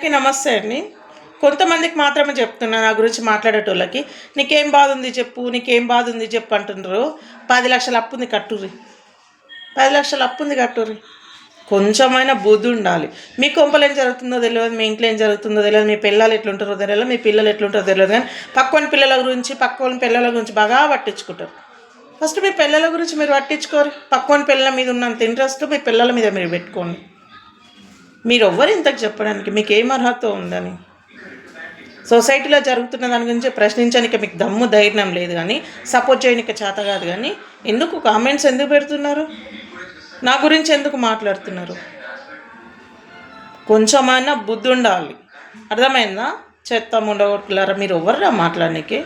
అందరికీ నమస్తే అండి. కొంతమందికి మాత్రమే చెప్తున్నా నా గురించి మాట్లాడేటోళ్ళకి. నీకేం బాధ ఉంది చెప్పు, నీకేం బాధ ఉంది చెప్పు అంటుండ్రు. 10,00,000 అప్పుంది కట్టుర్రి, 10,00,000 అప్పుంది కట్టుర్రి. కొంచెమైనా బుద్ధి ఉండాలి. మీ కొంపలు ఏం జరుగుతుందో తెలియదు, మీ ఇంట్లో ఏం జరుగుతుందో తెలియదు, మీ పిల్లలు ఎట్లుంటారో తెలియదు, మీ పిల్లలు ఎట్లుంటారో తెలియదు, కానీ పక్కన పిల్లల గురించి పిల్లల గురించి బాగా పట్టించుకుంటారు. ఫస్ట్ మీ పిల్లల గురించి మీరు పట్టించుకోరు. పక్కన పిల్లల మీద ఉన్నంత ఇంట్రెస్ట్ మీ పిల్లల మీద మీరు పెట్టుకోండి. మీరు ఎవ్వరు ఇంతకు చెప్పడానికి, మీకు ఏం అర్హత ఉందని. సొసైటీలో జరుగుతున్న దాని గురించి ప్రశ్నించడానికి మీకు దమ్ము ధైర్యం లేదు, కానీ సపోర్ట్ చేయడానికి చేత కాదు. కానీ ఎందుకు కామెంట్స్ ఎందుకు పెడుతున్నారు? నా గురించి ఎందుకు మాట్లాడుతున్నారు? కొంచెమైనా బుద్ధి ఉండాలి. అర్థమైందా? చెత్త ఉండగొట్టులారా, మీరు ఎవర్రా మాట్లాడడానికి?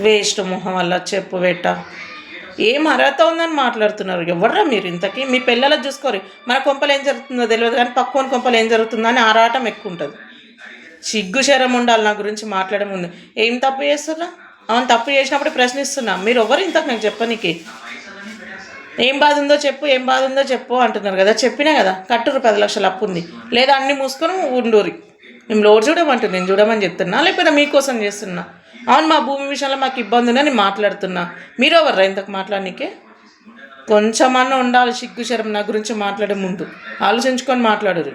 వేస్ట్ మొహం వల్ల చెప్పు పెట్ట ఏం అర్హత ఉందని మాట్లాడుతున్నారు. ఎవర్రా మీరు ఇంతకీ? మీ పిల్లలకు చూసుకోరు. మన కొంపలు ఏం జరుగుతుందో తెలియదు, కానీ పక్కన కొంపలు ఏం జరుగుతుందో అని ఆరాటం ఎక్కువ ఉంటుంది. సిగ్గు శరం ఉండాలి నా గురించి మాట్లాడే ముందు. ఏం తప్పు చేస్తున్నా? అవును, తప్పు చేసినప్పుడు ప్రశ్నిస్తున్నా. మీరు ఎవరు ఇంతకు నాకు చెప్పనీకి? ఏం బాధ ఉందో చెప్పు, ఏం బాధ ఉందో చెప్పు అంటున్నారు కదా. చెప్పినా కదా, కట్టురు 10,00,000 అప్పు ఉంది, లేదా అన్నీ మూసుకొని ఉండూరి. మేము లోడ్ చూడమంటున్నాను, నేను చూడమని చెప్తున్నా, లేకపోతే మీకోసం చేస్తున్నా. అవును, మా భూమి విషయంలో మాకు ఇబ్బంది ఉందని నేను మాట్లాడుతున్నా. మీరు ఎవర్రా ఇంతకు మాట్లాడనీకే? కొంచెమన్నా ఉండాలి సిగ్గు శరం. నా గురించి మాట్లాడే ముందు ఆలోచించుకొని మాట్లాడరు.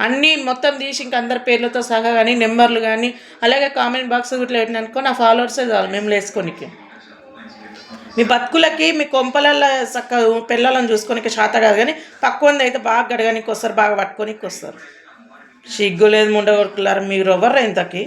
అన్నీ మొత్తం తీసి ఇంక అందరి పేర్లతో సహా కానీ, నెంబర్లు కానీ, అలాగే కామెంట్ బాక్స్ ఇట్లా పెట్టిననుకో నా ఫాలోవర్సే చాలు మేము లేసుకోనికి. మీ బతుకులకి మీ కొంపలల్లో చక్కగా పిల్లలను చూసుకోనికి శాత కాదు, కానీ పక్కనది అయితే బాగా గడగానికి వస్తారు, బాగా పట్టుకోనికి వస్తారు. సిగ్గు లేదు ముండగొడుకులారు, మీరు ఎవర్రా ఇంతకి?